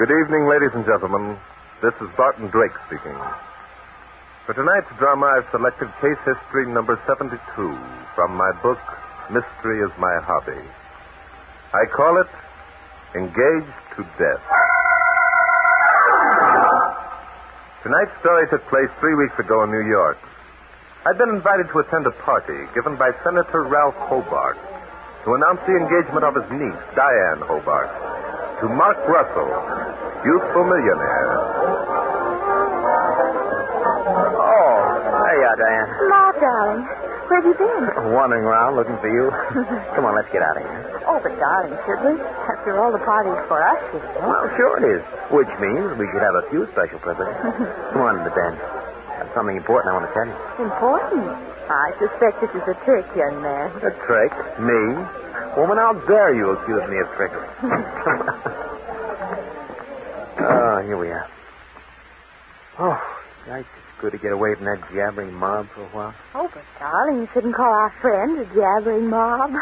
Good evening, ladies and gentlemen. This is Barton Drake speaking. For tonight's drama, I've selected case history number 72 from my book, Mystery is My Hobby. I call it Engaged to Death. Tonight's story took place 3 weeks ago in New York. I'd been invited to attend a party given by Senator Ralph Hobart to announce the engagement of his niece, Diane Hobart, to Mark Russell, youthful millionaire. Oh, there you are, Diane. Ma, darling, where have you been? Wandering around looking for you. Come on, let's get out of here. Oh, but darling, should we? After all, the party's for us, you know. Well, sure it is. Which means we should have a few special privileges. Come on to the den. There's something important I want to tell you. Important? I suspect this is a trick, young man. A trick? Me? Woman, how dare you accuse me of trickery? Oh, here we are. Oh, nice. It's good to get away from that jabbering mob for a while. Oh, but darling, you shouldn't call our friends a jabbering mob.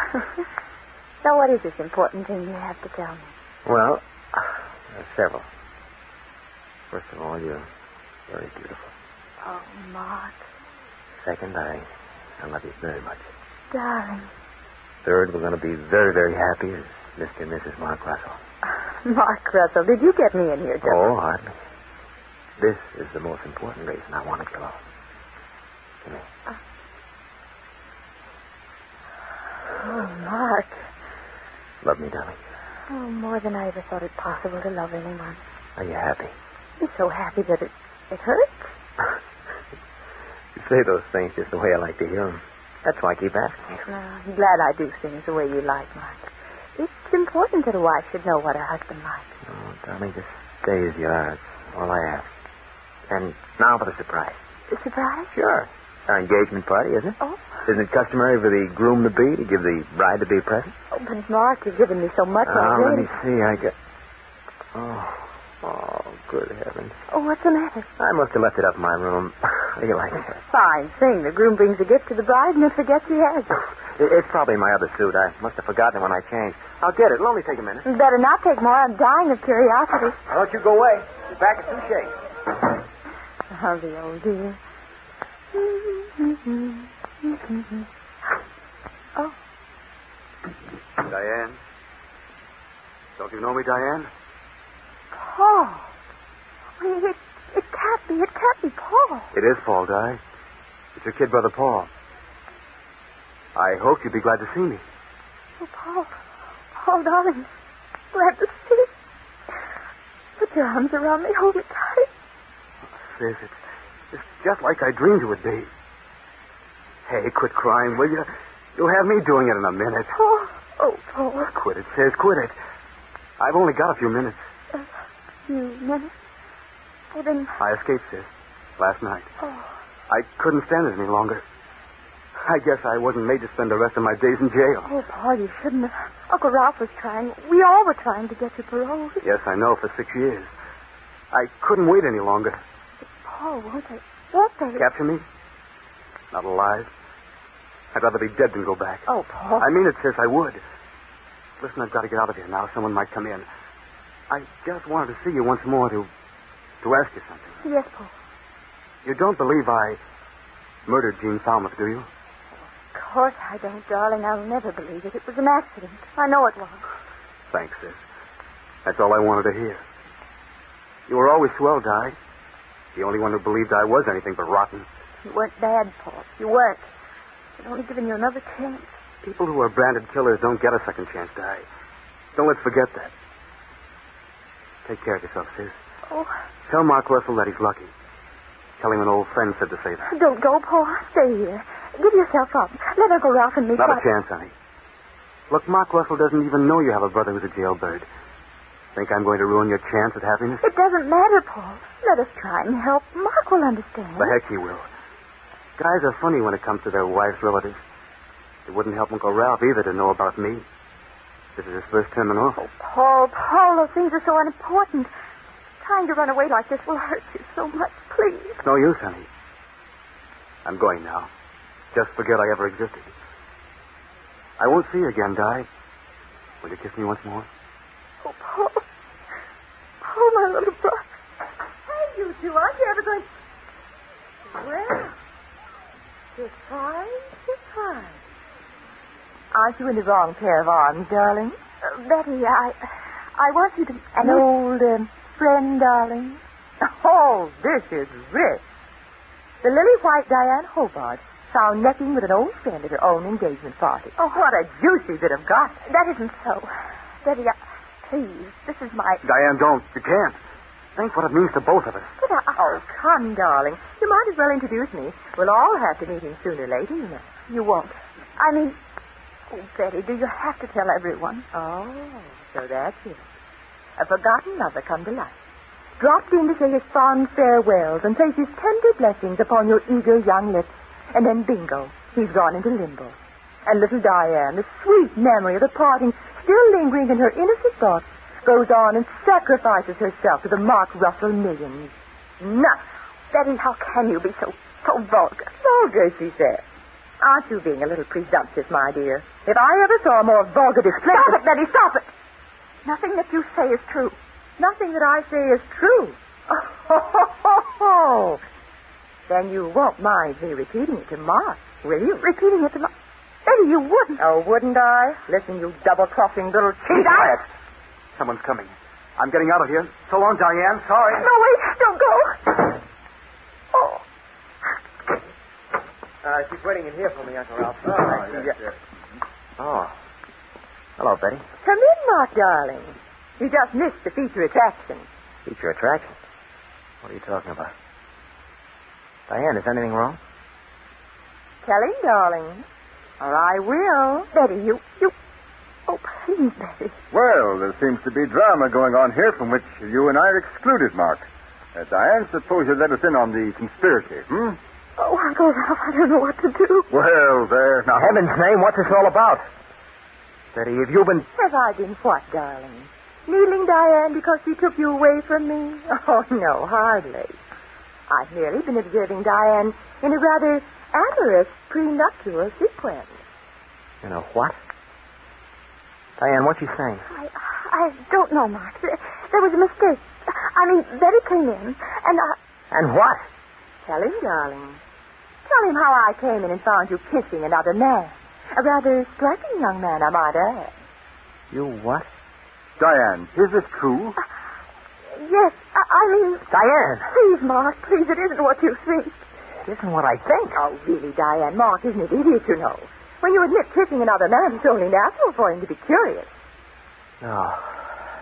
So what is this important thing you have to tell me? Well, there are several. First of all, you're very beautiful. Oh, Mark. Second, I love you very much. Darling. Third, we're going to be very, very happy as Mr. and Mrs. Mark Russell. Mark Russell, did you get me in here, Joe? Oh, hardly. This is the most important reason I wanted you all. Come here. Oh, Mark. Love me, darling. Oh, more than I ever thought it possible to love anyone. Are you happy? I'm so happy that it hurts. You say those things just the way I like to hear them. That's why I keep asking you. I'm glad I do things the way you like, Mark. It's important that a wife should know what her husband likes. Oh, darling, just stay as you are. That's all I ask. And now for the surprise. A surprise? Sure. Our engagement party, isn't it? Oh. Isn't it customary for the groom-to-be to give the bride-to-be a present? Oh, but Mark, you've given me so much Let already. me see. I got... Oh, good heavens. Oh, what's the matter? I must have left it up in my room. How do you like it? Fine thing. The groom brings a gift to the bride and then forgets he has it. It's probably my other suit. I must have forgotten it when I changed. I'll get it. It'll only take a minute. You better not take more. I'm dying of curiosity. Why don't you go away? Be back in 2 shakes. Oh, the old dear. Oh. Diane? Don't you know me, Diane? Paul. It can't be. It can't be Paul. It is Paul, Di. It's your kid brother, Paul. I hoped you'd be glad to see me. Oh, Paul. Paul, darling. Glad to see you. Put your arms around me. Hold me tight. Sis, it's just like I dreamed it would be. Hey, quit crying, will you? You'll have me doing it in a minute. Oh, Paul. Quit it, sis, quit it. I've only got a few minutes. You minutes? Oh, then... I escaped, sis, last night. Oh. I couldn't stand it any longer. I guess I wasn't made to spend the rest of my days in jail. Oh, Paul, you shouldn't have. Uncle Ralph was trying. We all were trying to get you paroled. Yes, I know, for 6 years. I couldn't wait any longer. But, Paul, won't they? Capture me? Not alive. I'd rather be dead than go back. Oh, Paul. I mean it, sis, I would. Listen, I've got to get out of here now. Someone might come in. I just wanted to see you once more to ask you something. Yes, Paul. You don't believe I murdered Gene Falmouth, do you? Of course I don't, darling. I'll never believe it. It was an accident. I know it was. Thanks, sis. That's all I wanted to hear. You were always swell, Di. The only one who believed I was anything but rotten. You weren't bad, Paul. You weren't. I'd only given you another chance. People who are branded killers don't get a second chance, Di. Don't let's forget that. Take care of yourself, sis. Oh. Tell Mark Russell that he's lucky. Tell him an old friend said to say that. Don't go, Paul. Stay here. Give yourself up. Let Uncle Ralph and me Not try. a chance, honey. Look, Mark Russell doesn't even know you have a brother who's a jailbird. Think I'm going to ruin your chance at happiness? It doesn't matter, Paul. Let us try and help. Mark will understand. The heck he will. Guys are funny when it comes to their wives' relatives. It wouldn't help Uncle Ralph either to know about me. This is his first term in office. Oh, Paul, those things are so unimportant. Trying to run away like this will hurt you so much. Please. It's no use, honey. I'm going now. Just forget I ever existed. I won't see you again, Di. Will you kiss me once more? Oh, Paul. Paul, a little brush. Hey, you two, aren't you ever going... Well, surprise. Aren't you in the wrong pair of arms, darling? Betty, I want you to... An old friend, darling? Oh, this is rich. The lily white Diane Hobart found necking with an old friend at her own engagement party. Oh, what a juicy bit of gossip. That isn't so. Betty, please, this is my... Diane, don't. You can't. Think what it means to both of us. But Oh, come, darling. You might as well introduce me. We'll all have to meet him sooner or later, you know. You won't. I mean... Oh, Betty, do you have to tell everyone? Oh, so that's it. A forgotten lover come to life. Dropped in to say his fond farewells and place his tender blessings upon your eager young lips. And then bingo, he's gone into limbo. And little Diane, the sweet memory of the parting still lingering in her innocent thoughts, goes on and sacrifices herself to the Mark Russell millions. Nuts! Betty, how can you be so vulgar? Vulgar, she said. Aren't you being a little presumptuous, my dear? If I ever saw a more vulgar display... Stop it, Betty, stop it! Nothing that you say is true. Nothing that I say is true. Oh. Then you won't mind me repeating it to Mark, will you? Repeating it to my... Betty, you wouldn't. Oh, wouldn't I? Listen, you double-crossing little cheat. Quiet. Someone's coming. I'm getting out of here. So long, Diane. Sorry. No, wait, don't go. Oh. She's waiting in here for me, Uncle Ralph. Yes. Oh. Hello, Betty. Come in, Mark, darling. You just missed the feature attraction. Feature attraction? What are you talking about? Diane, is anything wrong? Tell him, darling. Or I will. Betty, you... Oh, please, Betty. Well, there seems to be drama going on here from which you and I are excluded, Mark. Diane, suppose you let us in on the conspiracy, Oh, Uncle Ralph, I don't know what to do. Well, there. Now, Heaven's name, what's this all about? Betty, have you been... Have I been what, darling? Kneeling Diane because she took you away from me? Oh, no, hardly. I've merely been observing Diane in a rather amorous prenuptial sequence. You know what? Diane, what's she saying? I don't know, Mark. There was a mistake. I mean, Betty came in, and I... And what? Tell him, darling. Tell him how I came in and found you kissing another man. A rather striking young man, I might add. You what? Diane, is this true? Yes, I mean... Diane! Please, Mark, please, it isn't what you think. It isn't what I think. Oh, really, Diane. Mark isn't an idiot, you know. When you admit kissing another man, it's only natural for him to be curious. No,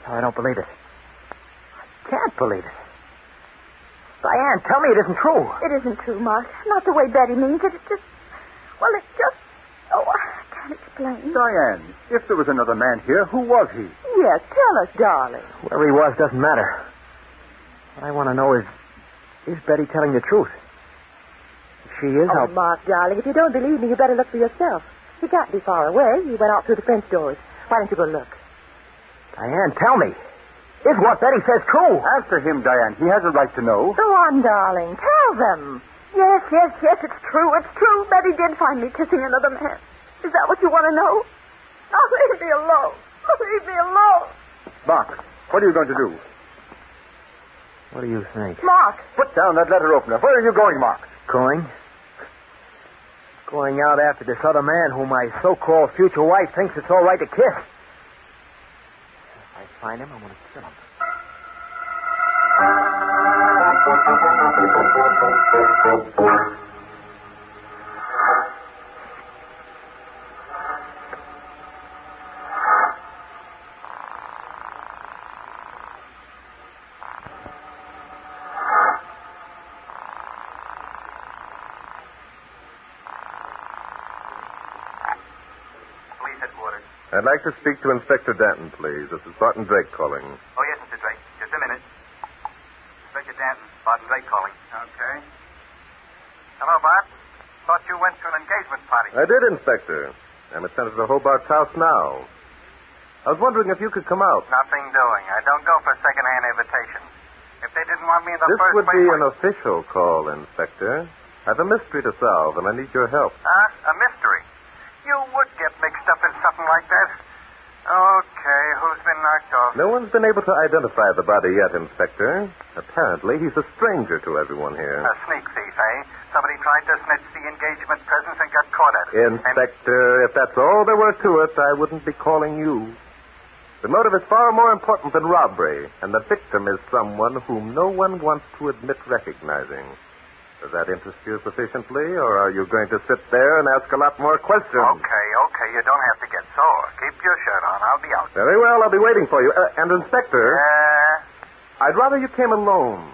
I don't believe it. I can't believe it. Diane, tell me it isn't true. It isn't true, Mark. Not the way Betty means it. It's just... Well, it's just... Oh, I can't explain. Diane, if there was another man here, who was he? Yes, tell us, darling. Whoever he was doesn't matter. What I want to know is Betty telling the truth? If she is, Oh, Mark, darling, if you don't believe me, you better look for yourself. He can't be far away. He went out through the French doors. Why don't you go look? Diane, tell me. Is what Betty says true? Answer him, Diane. He has a right to know. Go on, darling. Tell them. Yes, it's true. It's true. Betty did find me kissing another man. Is that what you want to know? Oh, leave me alone. Leave me alone. Mark, what are you going to do? What do you think? Mark. Put down that letter opener. Where are you going, Mark? Going out after this other man whom my so-called future wife thinks it's all right to kiss. If I find him, I'm going to kill him. I'd like to speak to Inspector Danton, please. This is Barton Drake calling. Oh, yes, Mr. Drake. Just a minute. Inspector Danton, Barton Drake calling. Okay. Hello, Bart. Thought you went to an engagement party. I did, Inspector. I'm at Senator Hobart's house now. I was wondering if you could come out. Nothing doing. I don't go for second-hand invitations. If they didn't want me in the This first would place... be an official call, Inspector. I have a mystery to solve, and I need your help. A mystery. You would get mixed up in something like that. Okay, who's been knocked off? No one's been able to identify the body yet, Inspector. Apparently, he's a stranger to everyone here. A sneak thief, eh? Somebody tried to snitch the engagement presents and got caught at it. Inspector, if that's all there were to it, I wouldn't be calling you. The motive is far more important than robbery, and the victim is someone whom no one wants to admit recognizing. Does that interest you sufficiently, or are you going to sit there and ask a lot more questions? Okay, you don't have to get sore. Keep your shirt on. I'll be out. Very well, I'll be waiting for you. And, Inspector, I'd rather you came alone.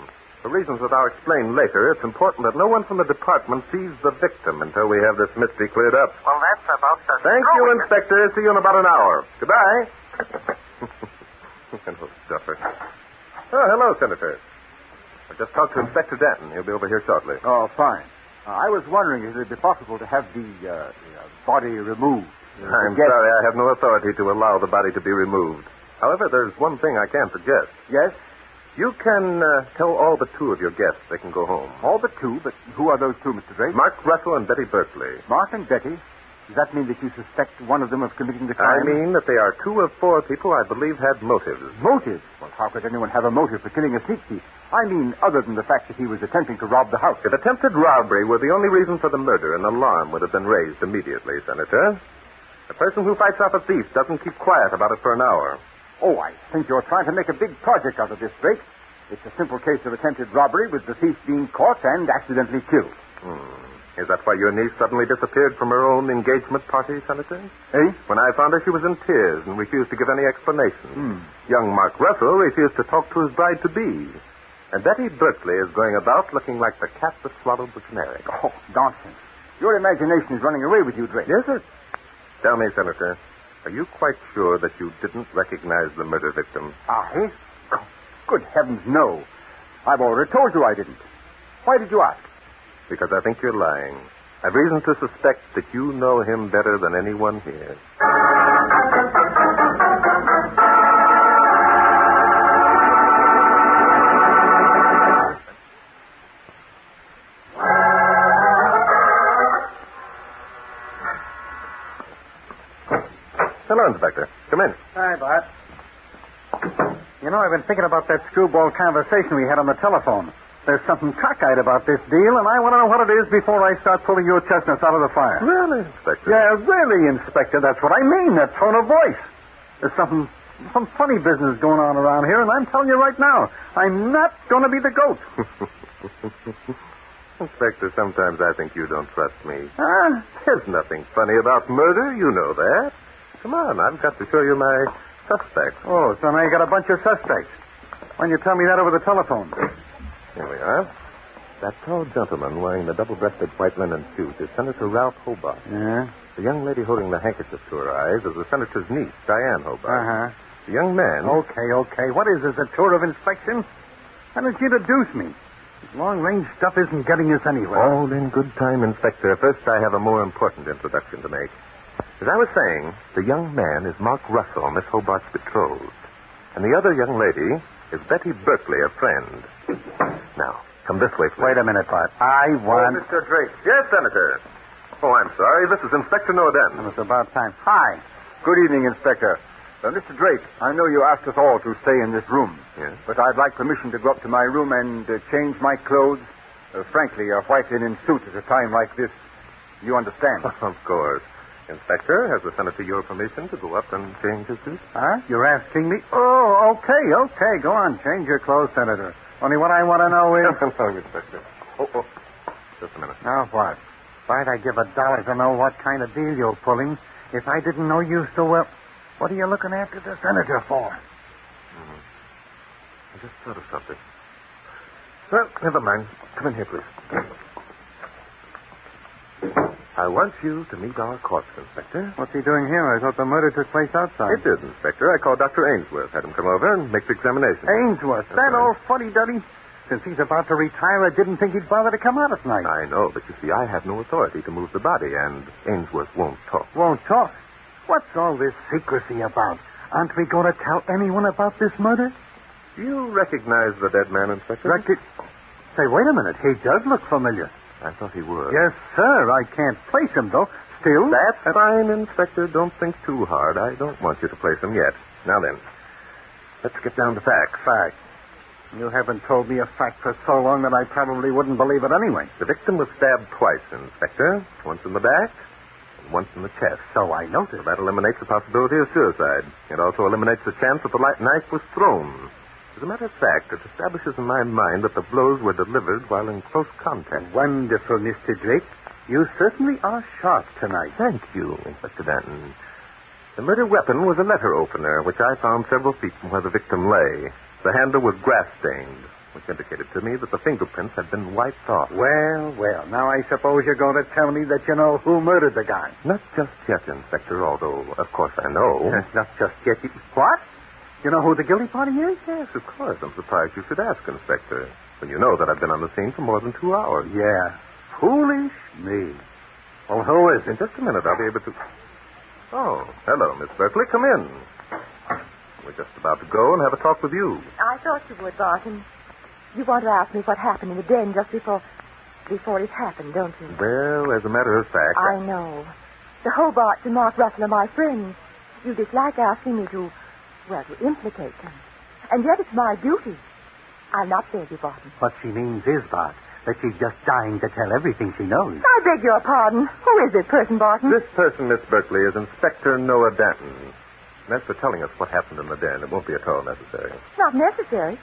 For reasons that I'll explain later, it's important that no one from the department sees the victim until we have this mystery cleared up. Well, that's about the... Thank you, Inspector. See you in about an hour. Goodbye. Hello, stuffer. Oh, hello, Senator. I just talked to Inspector Danton. He'll be over here shortly. Oh, fine. I was wondering if it would be possible to have the body removed. I'm sorry, I have no authority to allow the body to be removed. However, there's one thing I can suggest. Yes? You can tell all but two of your guests they can go home. All but two? But who are those two, Mr. Drake? Mark Russell and Betty Berkeley. Mark and Betty? Does that mean that you suspect one of them of committing the crime? I mean that they are two of four people I believe had motives. Motives? Well, how could anyone have a motive for killing a sneak thief? I mean, other than the fact that he was attempting to rob the house. If attempted robbery were the only reason for the murder, an alarm would have been raised immediately, Senator. A person who fights off a thief doesn't keep quiet about it for an hour. Oh, I think you're trying to make a big project out of this, Drake. It's a simple case of attempted robbery with the thief being caught and accidentally killed. Is that why your niece suddenly disappeared from her own engagement party, Senator? Eh? When I found her, she was in tears and refused to give any explanation. Young Mark Russell refused to talk to his bride-to-be. And Betty Berkeley is going about looking like the cat that swallowed the canary. Oh, nonsense. Your imagination is running away with you, Drake. Yes, sir. Tell me, Senator, are you quite sure that you didn't recognize the murder victim? I? Oh, good heavens, no. I've already told you I didn't. Why did you ask? Because I think you're lying. I've reason to suspect that you know him better than anyone here. Hello, Inspector. Come in. Hi, Bart. You know, I've been thinking about that screwball conversation we had on the telephone. There's something cockeyed about this deal, and I want to know what it is before I start pulling your chestnuts out of the fire. Really, Inspector? Yeah, really, Inspector. That's what I mean, that tone of voice. There's some funny business going on around here, and I'm telling you right now, I'm not going to be the goat. Inspector, sometimes I think you don't trust me. Huh? There's nothing funny about murder. You know that. Come on, I've got to show you my suspects. Oh, so now you got a bunch of suspects. Why don't you tell me that over the telephone? Here we are. That tall gentleman wearing the double-breasted white linen suit is Senator Ralph Hobart. Yeah? The young lady holding the handkerchief to her eyes is the senator's niece, Diane Hobart. Uh-huh. The young man... Okay. What is this, a tour of inspection? Why don't you introduce me? This long-range stuff isn't getting us anywhere. All in good time, Inspector. First, I have a more important introduction to make. As I was saying, the young man is Mark Russell, Miss Hobart's betrothed. And the other young lady is Betty Berkeley, a friend. Now, come this way, please. Wait a minute, Bart. I want... Mr. Drake. Yes, Senator. Oh, I'm sorry. This is Inspector Norden. It's about time. Hi. Good evening, Inspector. Mr. Drake, I know you asked us all to stay in this room. Yes? But I'd like permission to go up to my room and change my clothes. Frankly, a white linen suit at a time like this. You understand? Of course. Inspector, has the senator your permission to go up and change his suit? Huh? You're asking me? Oh, okay. Go on. Change your clothes, Senator. Only what I want to know is... No, Inspector. Oh. Just a minute. Now what? Why'd I give $1 to know what kind of deal you're pulling if I didn't know you so well? What are you looking after the senator for? I just thought of something. Well, never mind. Come in here, please. I want you to meet our corpse, Inspector. What's he doing here? I thought the murder took place outside. It did, Inspector. I called Dr. Ainsworth, had him come over and make the examination. Ainsworth? That's That right. old fuddy-duddy? Since he's about to retire, I didn't think he'd bother to come out at night. I know, but you see, I have no authority to move the body, and Ainsworth won't talk. Won't talk? What's all this secrecy about? Aren't we going to tell anyone about this murder? Do you recognize the dead man, Inspector? Say, wait a minute. He does look familiar. I thought he would. Yes, sir. I can't place him, though. Still... That's fine, Inspector. Don't think too hard. I don't want you to place him yet. Now then, let's get down to facts. Fact. You haven't told me a fact for so long that I probably wouldn't believe it anyway. The victim was stabbed twice, Inspector. Once in the back and once in the chest. So I noticed. That eliminates the possibility of suicide. It also eliminates the chance that the light knife was thrown. As a matter of fact, it establishes in my mind that the blows were delivered while in close contact. Wonderful, Mr. Drake. You certainly are sharp tonight. Thank you, Inspector Danton. The murder weapon was a letter opener, which I found several feet from where the victim lay. The handle was grass-stained, which indicated to me that the fingerprints had been wiped off. Well, now I suppose you're going to tell me that you know who murdered the guy. Not just yet, Inspector, although, of course, I know. Not just yet. What? You know who the guilty party is? Yes, of course. I'm surprised you should ask, Inspector. When you know that I've been on the scene for more than 2 hours. Yeah. Foolish me. Well, who is In it? just a minute, I'll be able to... Oh, hello, Miss Berkeley. Come in. We're just about to go and have a talk with you. I thought you would, Barton. You want to ask me what happened in the den just before it happened, don't you? Well, as a matter of fact... I know. The Hobarts and Mark Russell are my friends. You dislike asking me to implicate them. And yet it's my duty. I'll not fail you, Barton. What she means is, Bart, that she's just dying to tell everything she knows. I beg your pardon. Who is this person, Barton? This person, Miss Berkeley, is Inspector Noah Danton. And as for telling us what happened in the den, it won't be at all necessary. It's not necessary.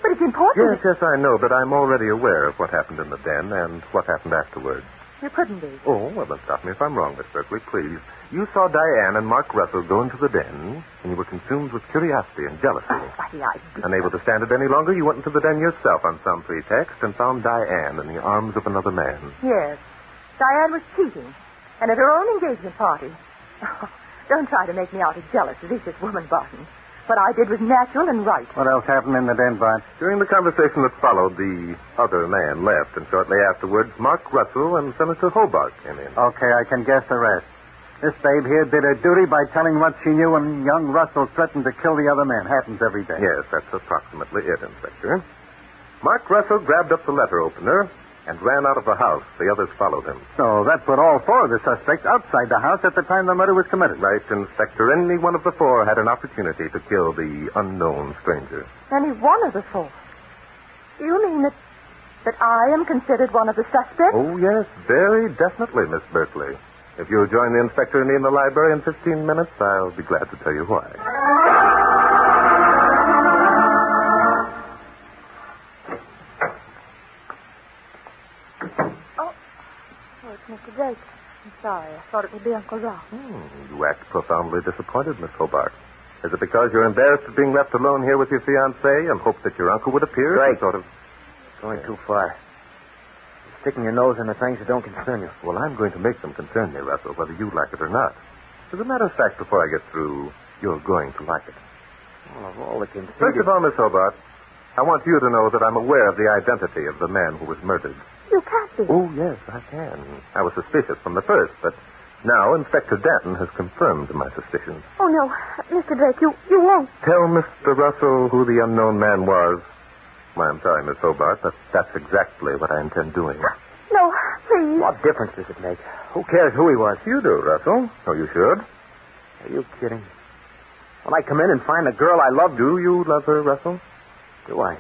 But it's important. Yes, I know, but I'm already aware of what happened in the den and what happened afterwards. You couldn't be. Oh, well, then stop me if I'm wrong, Miss Berkeley, please. You saw Diane and Mark Russell go into the den, and you were consumed with curiosity and jealousy. Why, I... Unable to stand it any longer, you went into the den yourself on some pretext and found Diane in the arms of another man. Yes. Diane was cheating. And at her own engagement party. Don't try to make me out a jealous, vicious woman, Barton. What I did was natural and right. What else happened in the den, Bart? During the conversation that followed, the other man left, and shortly afterwards, Mark Russell and Senator Hobart came in. Okay, I can guess the rest. This babe here did her duty by telling what she knew, and young Russell threatened to kill the other man. Happens every day. Yes, that's approximately it, Inspector. Mark Russell grabbed up the letter opener and ran out of the house. The others followed him. So that put all four of the suspects outside the house at the time the murder was committed. Right, Inspector. Any one of the four had an opportunity to kill the unknown stranger. Any one of the four? You mean that I am considered one of the suspects? Oh, yes, very definitely, Miss Berkeley. If you'll join the inspector and me in the library in 15 minutes, I'll be glad to tell you why. Oh, it's Mr. Drake. I'm sorry. I thought it would be Uncle Ralph. You act profoundly disappointed, Miss Hobart. Is it because you're embarrassed at being left alone here with your fiancée and hoped that your uncle would appear? Drake. Sort of... Going too far. You're sticking your nose into things that don't concern you. Well, I'm going to make them concern you, Russell, whether you like it or not. As a matter of fact, before I get through, you're going to like it. Well, of all the conceited... First of all, Miss Hobart, I want you to know that I'm aware of the identity of the man who was murdered. You can't be. Oh, yes, I can. I was suspicious from the first, but now Inspector Danton has confirmed my suspicions. Oh, no. Mr. Drake, you won't. Tell Mr. Russell who the unknown man was. Why, I'm sorry, Miss Hobart, but that's exactly what I intend doing. No, please. What difference does it make? Who cares who he was? You do, Russell. Oh, you should. Are you kidding? When I come in and find the girl I love, Do you love her, Russell? do I?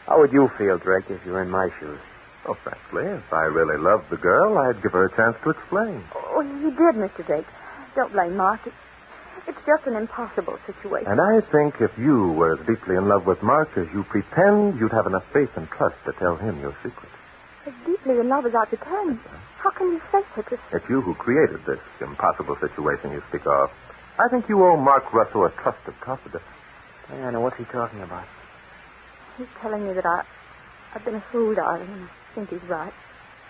How would you feel, Drake, if you were in my shoes? Oh, frankly, if I really loved the girl, I'd give her a chance to explain. Oh, he did, Mr. Drake. Don't blame Mark. It's just an impossible situation. And I think if you were as deeply in love with Mark as you pretend, you'd have enough faith and trust to tell him your secret. As deeply in love as I pretend. How can you say such a thing? It's you who created this impossible situation you speak of. I think you owe Mark Russell a trusted confidence. Diana, what's he talking about? He's telling me that I've been a fool, darling, and I think he's right.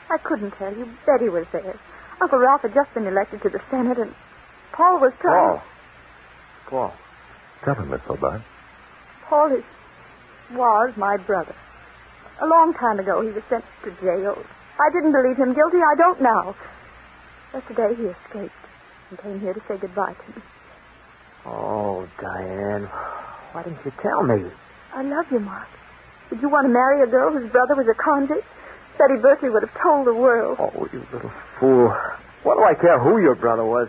I couldn't tell you. Betty was there. Uncle Ralph had just been elected to the Senate, and Paul was trying... Paul. Tell him, Miss Hobart. Paul was my brother. A long time ago, he was sent to jail. I didn't believe him guilty. I don't now. But today he escaped and came here to say goodbye to me. Oh, Diane. Why didn't you tell me? I love you, Mark. Did you want to marry a girl whose brother was a convict? Betty Berkeley would have told the world. Oh, you little fool. What do I care who your brother was?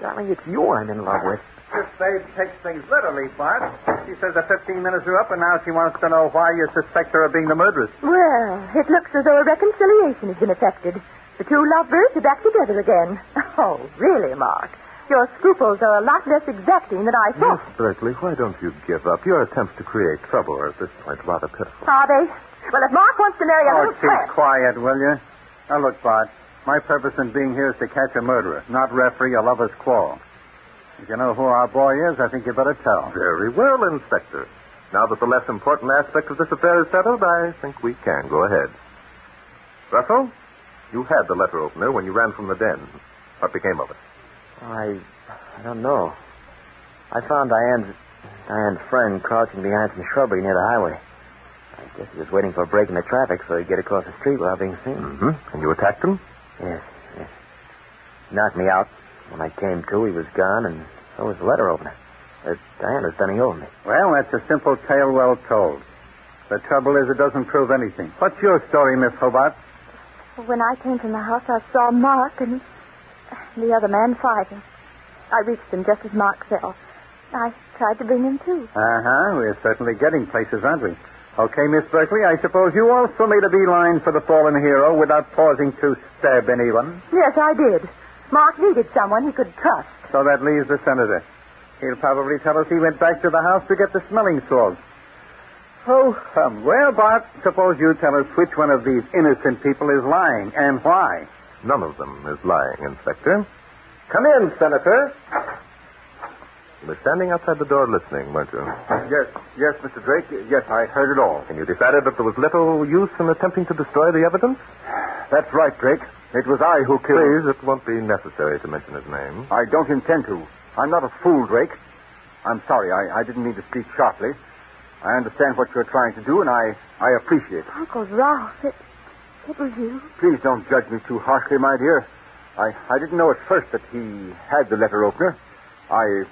Darling, it's you I'm in love with. This babe takes things literally, Bart. She says the 15 minutes are up, and now she wants to know why you suspect her of being the murderess. Well, it looks as though a reconciliation has been effected. The two lovebirds are back together again. Oh, really, Mark? Your scruples are a lot less exacting than I thought. Miss Berkeley, why don't you give up? Your attempts to create trouble are at this point rather pitiful. Are they? Well, if Mark wants to marry a little keep tramp... quiet, will you? Now, look, Bart, my purpose in being here is to catch a murderer, not referee a lover's quarrel. If you know who our boy is, I think you better tell. Very well, Inspector. Now that the less important aspect of this affair is settled, I think we can go ahead. Russell, you had the letter opener when you ran from the den. What became of it? I don't know. I found Diane's friend crouching behind some shrubbery near the highway. I guess he was waiting for a break in the traffic so he'd get across the street without being seen. Mm-hmm. And you attacked him? Yes. He knocked me out. When I came to, he was gone, and so was the letter opener. Diane was bending over me. Well, that's a simple tale well told. The trouble is it doesn't prove anything. What's your story, Miss Hobart? When I came from the house, I saw Mark and the other man fighting. I reached him just as Mark fell. I tried to bring him to. Uh-huh. We're certainly getting places, aren't we? Okay, Miss Berkeley, I suppose you also made a beeline for the fallen hero without pausing to stab anyone. Yes, I did. Mark needed someone he could trust. So that leaves the senator. He'll probably tell us he went back to the house to get the smelling salts. Oh, well, Bart, suppose you tell us which one of these innocent people is lying and why. None of them is lying, Inspector. Come in, Senator. You were standing outside the door listening, weren't you? Yes, Mr. Drake. Yes, I heard it all. And you decided that there was little use in attempting to destroy the evidence? That's right, Drake. It was I who killed... Please, it won't be necessary to mention his name. I don't intend to. I'm not a fool, Drake. I'm sorry. I didn't mean to speak sharply. I understand what you're trying to do, and I appreciate it. Uncle Ralph, it was you. Please don't judge me too harshly, my dear. I didn't know at first that he had the letter opener. I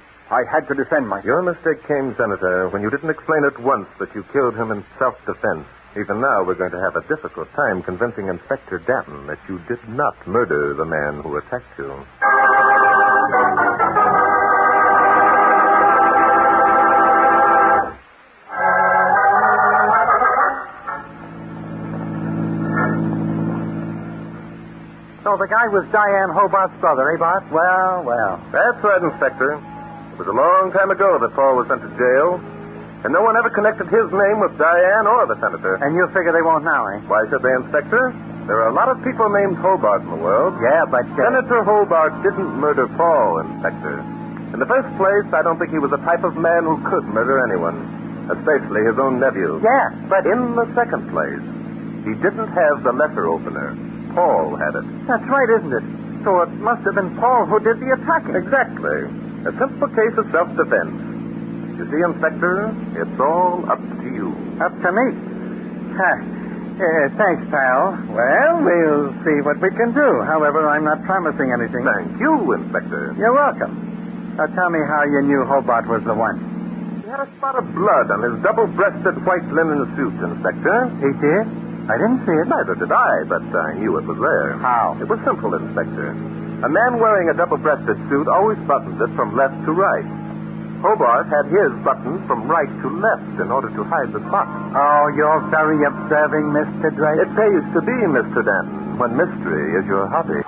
had to defend myself. Your mistake came, Senator, when you didn't explain at once that you killed him in self-defense. Even now, we're going to have a difficult time convincing Inspector Danton that you did not murder the man who attacked you. So the guy was Diane Hobart's brother, eh, Bart? Well. That's right, Inspector. It was a long time ago that Paul was sent to jail. And no one ever connected his name with Diane or the senator. And you figure they won't now, eh? Why should they, Inspector? There are a lot of people named Hobart in the world. Yeah, but... Senator Hobart didn't murder Paul, Inspector. In the first place, I don't think he was the type of man who could murder anyone, especially his own nephew. Yeah, but... In the second place, he didn't have the letter opener. Paul had it. That's right, isn't it? So it must have been Paul who did the attacking. Exactly. A simple case of self-defense. You see, Inspector, it's all up to you. Up to me? Thanks, pal. Well, we'll see what we can do. However, I'm not promising anything. Thank you, Inspector. You're welcome. Now tell me how you knew Hobart was the one. He had a spot of blood on his double-breasted white linen suit, Inspector. He did? I didn't see it. Neither did I, but I knew it was there. How? It was simple, Inspector. A man wearing a double-breasted suit always buttons it from left to right. Hobart had his buttoned from right to left in order to hide the spot. Oh, you're very observing, Mr. Drake. It pays to be, Mr. Danton, when mystery is your hobby.